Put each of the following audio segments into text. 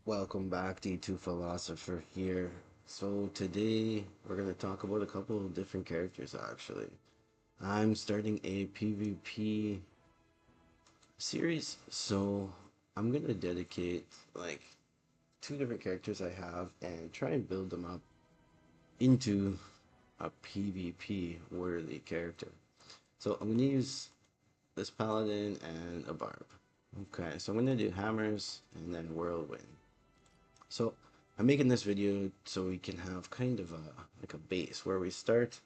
Welcome back, D2 Philosopher here. So today we're going to talk about a couple of different characters actually. I'm starting a PvP series, so I'm going to dedicate like two different characters I have and try and build them up into a PvP worthy character. So I'm going to use this paladin and a barb. Okay, so I'm going to do hammers and then whirlwind. So I'm making this video so we can have kind of a base where we start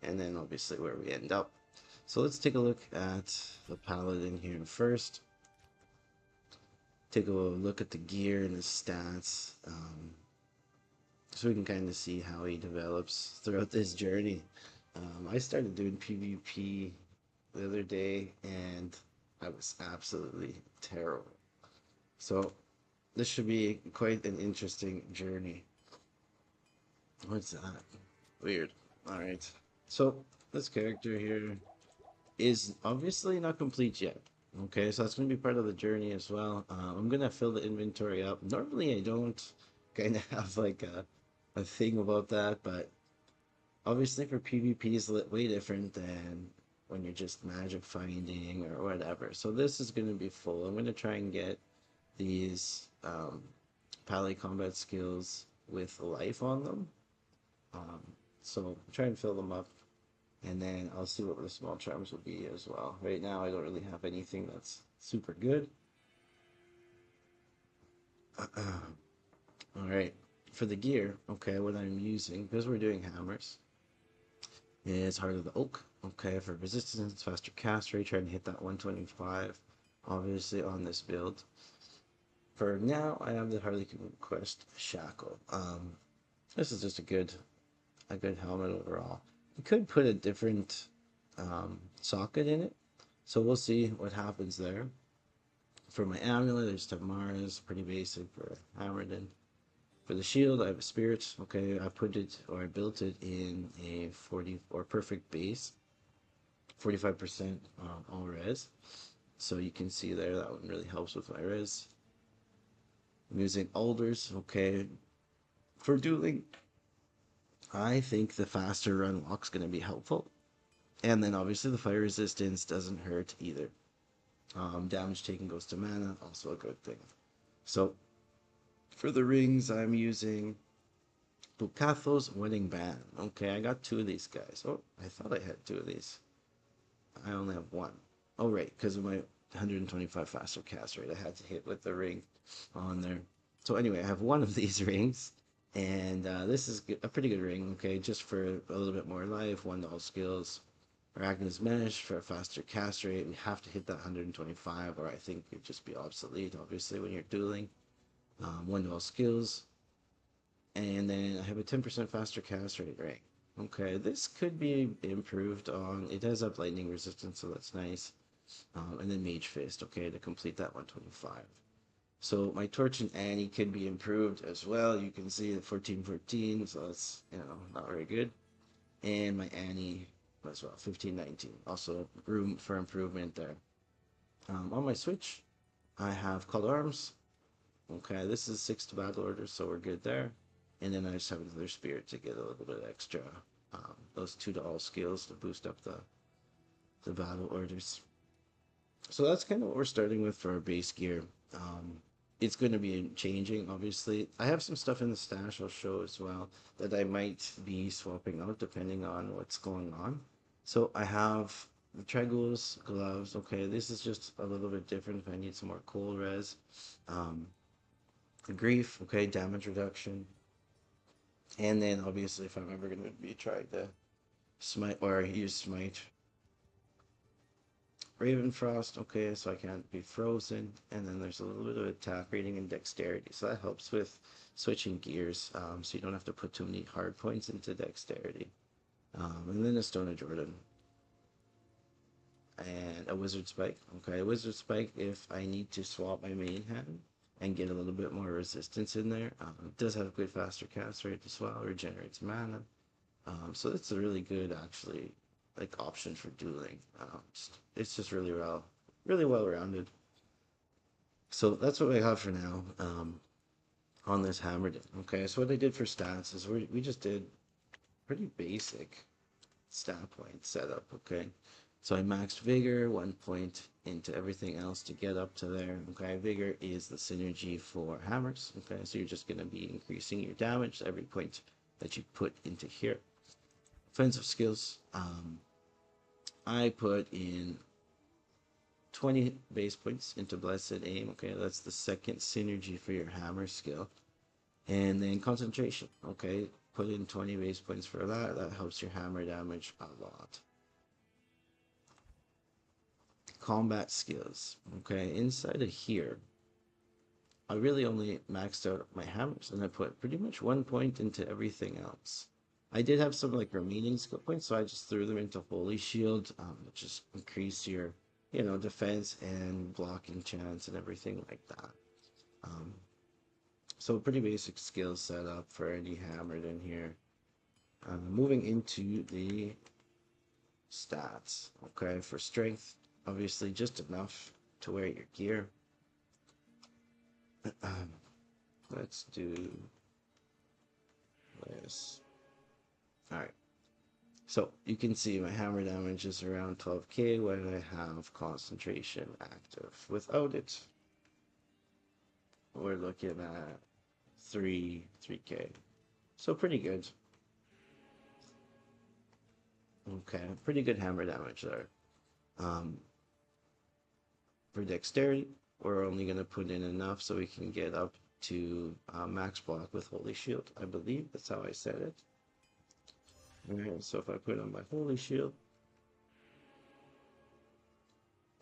and then obviously where we end up. So let's take a look at the paladin here first. Take a look at the gear and his stats, so we can kind of see how he develops throughout this journey. I started doing PvP the other day and I was absolutely terrible. So this should be quite an interesting journey. What's that? Weird. Alright. So, this character here is obviously not complete yet. Okay, so that's going to be part of the journey as well. I'm going to fill the inventory up. Normally, I don't kind of have like a thing about that, but obviously for PvP is way different than when you're just magic finding or whatever. So this is going to be full. I'm going to try and get these pally combat skills with life on them. Um, so try and fill them up, and then I'll see what the small charms will be as well. Right now, I don't really have anything that's super good. All right, for the gear, okay, what I'm using because we're doing hammers is Heart of the Oak. Okay, for resistance, faster cast rate, trying to hit that 125. Obviously on this build. For now, I have the Harley Quest Shackle. This is just a good helmet overall. You could put a different socket in it, so we'll see what happens there. For my amulet, there's Tamara's, pretty basic for Hammerdin. For the shield, I have a spirit. Okay, I put it or I built it in a 40 or perfect base, 45% all res. So you can see there that one really helps with my res. I'm using alders. Okay, for dueling, I think the faster run walk's going to be helpful. And then obviously the fire resistance doesn't hurt either. Damage taken goes to mana, also a good thing. So for the rings, I'm using Bukathos Wedding Band. Okay, I got two of these guys. Oh, I thought I had two of these. I only have one. Oh, right, because of my 125 faster cast rate, I had to hit with the ring on there. So anyway, I have one of these rings, and this is a pretty good ring. Okay, just for a little bit more life, one to all skills. Arachna's Mesh for a faster cast rate. We have to hit that 125, or I think it'd just be obsolete, obviously, when you're dueling. One to all skills. And then I have a 10% faster cast rate, right? Okay, this could be improved on. It does have lightning resistance, so that's nice. And then Mage Fist, okay, to complete that 125. So my Torch and Annie could be improved as well. You can see the 1414, so that's, not very good. And my Annie as well, 1519. Also room for improvement there. On my Switch, I have Called Arms. Okay, this is 6 to battle order, so we're good there. And then I just have another Spirit to get a little bit extra. Those 2 to all skills to boost up the battle orders. So that's kind of what we're starting with for our base gear. It's going to be changing, obviously. I have some stuff in the stash I'll show as well that I might be swapping out depending on what's going on. So I have the Tregules gloves. Okay, this is just a little bit different if I need some more cold res. The Grief, okay, damage reduction. And then obviously if I'm ever going to be trying to smite or use smite, Ravenfrost, okay, so I can't be frozen. And then there's a little bit of attack rating and dexterity. So that helps with switching gears, so you don't have to put too many hard points into dexterity. And then a Stone of Jordan. And a Wizard Spike. Okay, a Wizard Spike if I need to swap my main hand and get a little bit more resistance in there. It does have good faster cast rate as well, regenerates mana. So it's a really good, actually, like option for dueling. It's just really well rounded. So that's what I have for now. on this Hammerdin. Okay, so what I did for stats is we just did pretty basic stat point setup. Okay, so I maxed vigor 1 point into everything else to get up to there. Okay, vigor is the synergy for hammers. Okay, so you're just going to be increasing your damage every point that you put into here. Offensive skills, I put in 20 base points into Blessed Aim. Okay, that's the second synergy for your hammer skill. And then concentration. Okay, put in 20 base points for that. That helps your hammer damage a lot. Combat skills. Okay, inside of here, I really only maxed out my hammers, and I put pretty much 1 point into everything else. I did have some like remaining skill points, so I just threw them into Holy Shield, which just increase your, defense and blocking chance and everything like that. So pretty basic skill setup for any hammered in here. Moving into the stats. Okay, for strength, obviously just enough to wear your gear. Let's do this. Alright, so you can see my hammer damage is around 12k when I have concentration active. Without it, we're looking at 3k. So pretty good. Okay, pretty good hammer damage there. For dexterity, we're only going to put in enough so we can get up to max block with Holy Shield. I believe that's how I said it. Alright, so if I put on my Holy Shield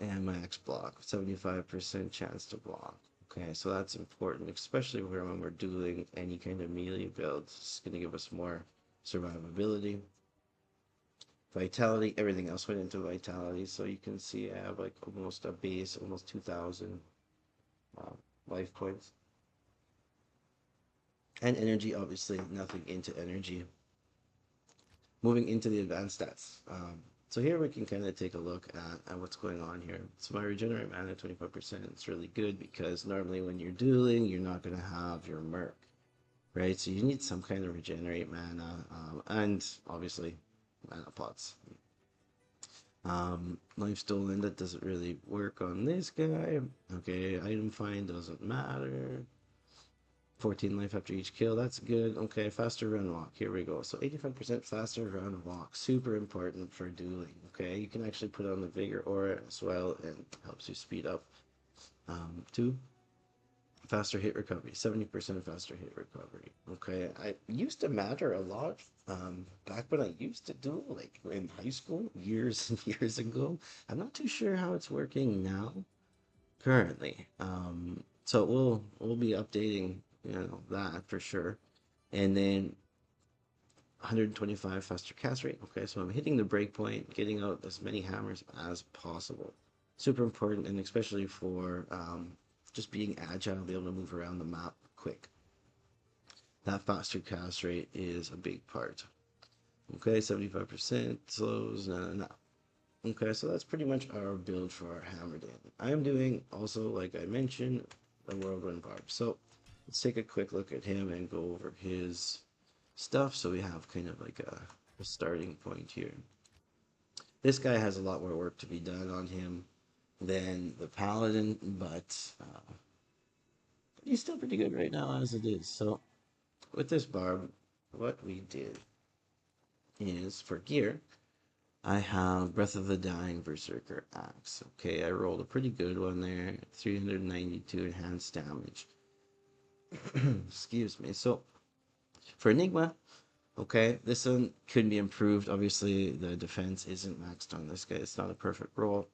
and max block, 75% chance to block. Okay, so that's important, especially when we're dueling any kind of melee build. It's going to give us more survivability. Vitality, everything else went into vitality, so you can see I have like almost a base, almost 2,000 life points. And energy, obviously nothing into energy. Moving into the advanced stats. So here we can kind of take a look at what's going on here. So my regenerate mana 25%, it's really good because normally when you're dueling, you're not going to have your merc, right? So you need some kind of regenerate mana, and obviously mana pots. Life stolen, that doesn't really work on this guy. Okay, item find doesn't matter. 14 life after each kill, that's good. Okay, faster run walk, here we go. So 85% faster run walk, super important for dueling. Okay, you can actually put on the vigor aura as well, and helps you speed up. 2, faster hit recovery, 70% faster hit recovery. Okay, I used to matter a lot back when I used to do like in high school years and years ago. I'm not too sure how it's working now currently. So we'll be updating that for sure. And then 125 faster cast rate. Okay, so I'm hitting the breakpoint, getting out as many hammers as possible. Super important, and especially for just being agile, be able to move around the map quick. That faster cast rate is a big part. Okay, 75% slows. No. Okay, so that's pretty much our build for our Hammerdin. I am doing also, like I mentioned, a Whirlwind Barb. So let's take a quick look at him and go over his stuff so we have kind of like a starting point here. This guy has a lot more work to be done on him than the Paladin, but he's still pretty good right now as it is. So with this Barb, what we did is for gear, I have Breath of the Dying Berserker Axe. Okay, I rolled a pretty good one there. 392 enhanced damage. Excuse me. So, for Enigma, okay, this one could be improved. Obviously, the defense isn't maxed on this guy. It's not a perfect roll.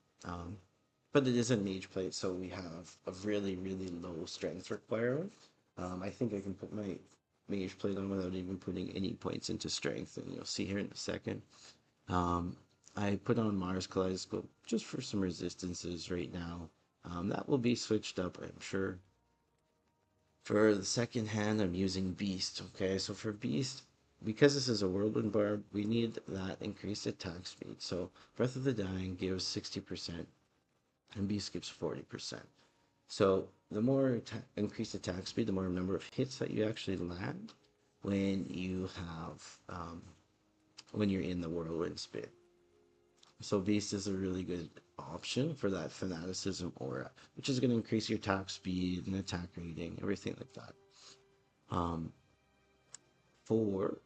But it is a mage plate, so we have a really, really low strength requirement. I think I can put my mage plate on without even putting any points into strength, and you'll see here in a second. I put on Mars Kaleidoscope just for some resistances right now. That will be switched up, I'm sure. For the second hand, I'm using Beast. Okay, so for Beast, because this is a Whirlwind Barb, we need that increased attack speed. So Breath of the Dying gives 60%, and Beast gives 40%. So the more increased attack speed, the more number of hits that you actually land when you have when you're in the whirlwind spin. So Beast is a really good option for that fanaticism aura, which is going to increase your attack speed and attack rating, everything like that. For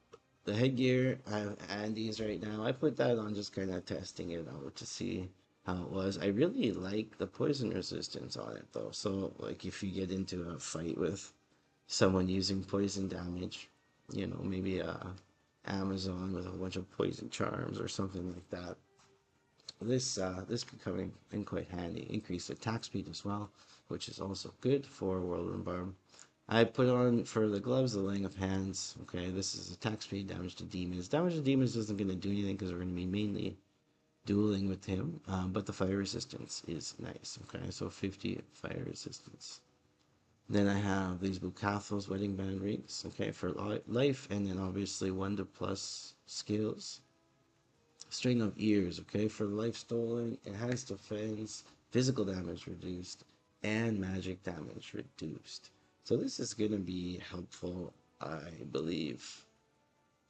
the headgear, I have Andy's right now. I put that on just kind of testing it out to see how it was. I really like the poison resistance on it though. So like if you get into a fight with someone using poison damage, you know, maybe Amazon with a bunch of poison charms or something like that. This can come in quite handy. Increased attack speed as well, which is also good for Whirlwind Barb. I put on for the gloves the laying of hands. Okay, this is attack speed, damage to demons. Damage to demons isn't going to do anything because we're going to be mainly dueling with him, but the fire resistance is nice. Okay, so 50 fire resistance. Then I have these Bukatho's wedding band rings. Okay, for life, and then obviously 1 to plus skills. String of ears. Okay, for life stolen, enhanced defense, physical damage reduced, and magic damage reduced. So this is going to be helpful, I believe,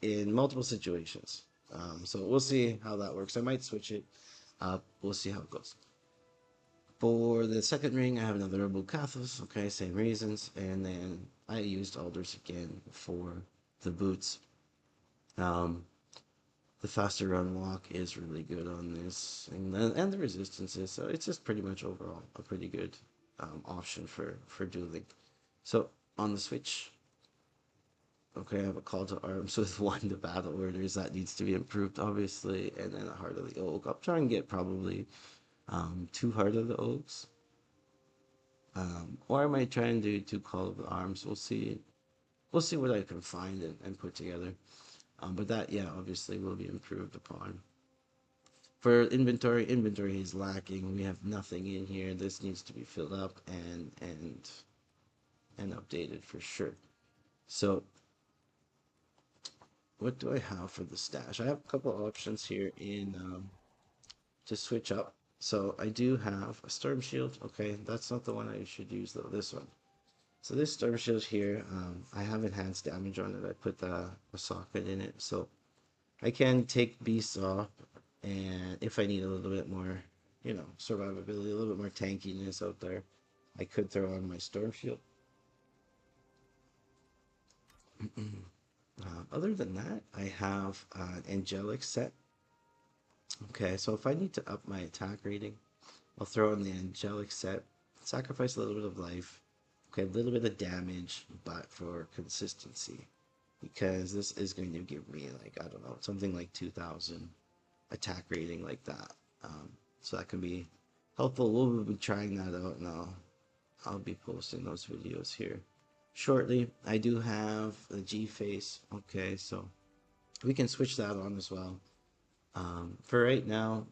in multiple situations. So we'll see how that works. I might switch it up. We'll see how it goes. For the second ring, I have another Bukathos. Okay, same reasons. And then I used Alders again for the boots. The faster run walk is really good on this, and the resistances. So it's just pretty much overall a pretty good option for dueling. So on the Switch, okay, I have a call to arms with 1 to battle orders that needs to be improved, obviously, and then a Heart of the Oak. I'll try and get probably 2 Heart of the Oaks, or I might try and do 2 Call of the Arms. We'll see. We'll see what I can find and put together. But that, yeah, obviously will be improved upon. For inventory is lacking. We have nothing in here. This needs to be filled up and updated for sure. So what do I have for the stash? I have a couple options here in to switch up. So I do have a storm shield. Okay, that's not the one I should use though. This one. So this storm shield here, I have enhanced damage on it. I put a socket in it, so I can take beasts off, and if I need a little bit more, you know, survivability, a little bit more tankiness out there, I could throw on my storm shield. Other than that, I have an angelic set. Okay, so if I need to up my attack rating, I'll throw in the angelic set, sacrifice a little bit of life, okay, a little bit of damage, but for consistency, because this is going to give me, like, I don't know, something like 2,000 attack rating like that. So that can be helpful. We'll be trying that out, and I'll be posting those videos here shortly. I do have the G face. Okay, so we can switch that on as well. For right now,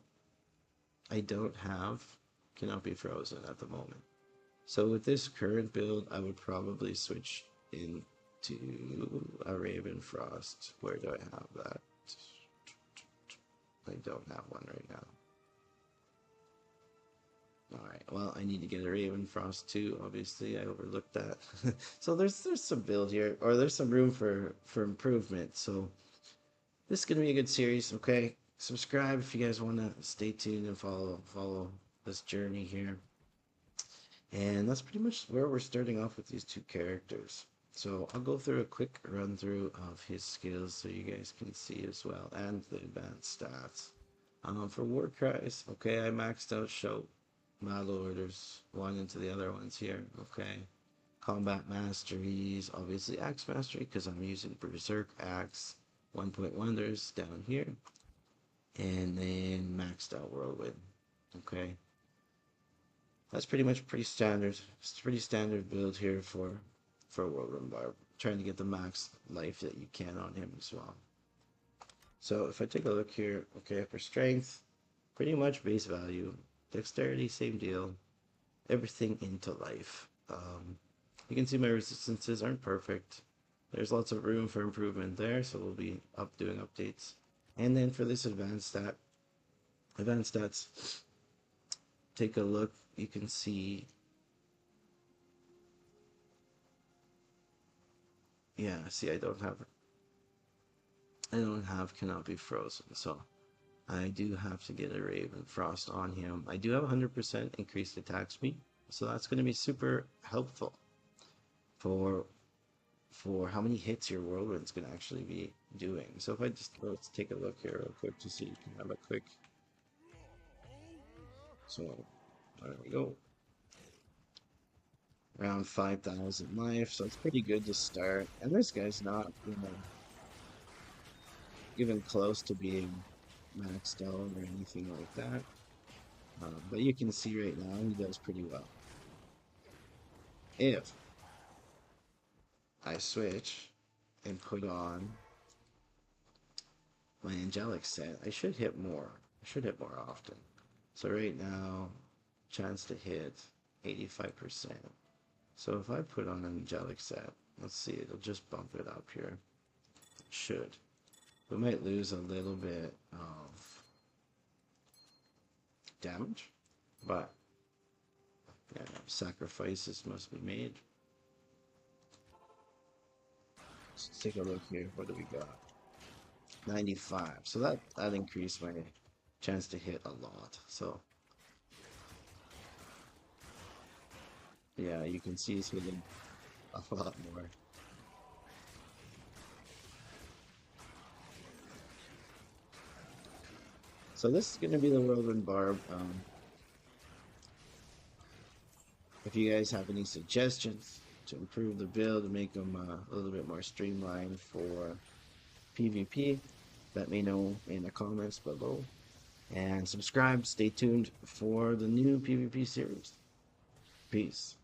I don't have cannot be frozen at the moment. So with this current build, I would probably switch into a Raven Frost. Where do I have that? I don't have one right now. Alright, well, I need to get a Raven Frost too, obviously. I overlooked that. So there's some build here, or there's some room for improvement. So this is going to be a good series, okay? Subscribe if you guys want to stay tuned and follow this journey here. And that's pretty much where we're starting off with these 2 characters. So I'll go through a quick run through of his skills so you guys can see as well, and the advanced stats. For war cries, okay, I maxed out show battle orders, one into the other ones here, okay. Combat masteries, obviously axe mastery because I'm using berserk axe, 1-point wonders down here, and then maxed out whirlwind, okay. That's pretty much pretty standard. It's a pretty standard build here for Whirlwind Barb. Trying to get the max life that you can on him as well. So if I take a look here, okay, for strength, pretty much base value. Dexterity, same deal. Everything into life. You can see my resistances aren't perfect. There's lots of room for improvement there, so we'll be doing updates. And then for this advanced stats, take a look. You can see Yeah, see, I don't have cannot be frozen, so I do have to get a Raven Frost on him. I do have 100% increased attack speed, so that's going to be super helpful for how many hits your Whirlwind's going to actually be doing. So if I just let's take a look here real quick to see, you can have a quick. So there we go. Around 5,000 life, so it's pretty good to start. And this guy's not, even close to being maxed out or anything like that. But you can see right now he does pretty well. If I switch and put on my angelic set, I should hit more. I should hit more often. So right now, chance to hit 85%. So if I put on an angelic set, let's see, it'll just bump it up here. It should. We might lose a little bit of damage, but yeah, sacrifices must be made. Let's take a look here. What do we got? 95. So that increased my chance to hit a lot. So yeah, you can see it's hitting a lot more. So this is going to be the Whirlwind Barb. If you guys have any suggestions to improve the build and make them a little bit more streamlined for PvP, let me know in the comments below. And subscribe, stay tuned for the new PvP series. Peace.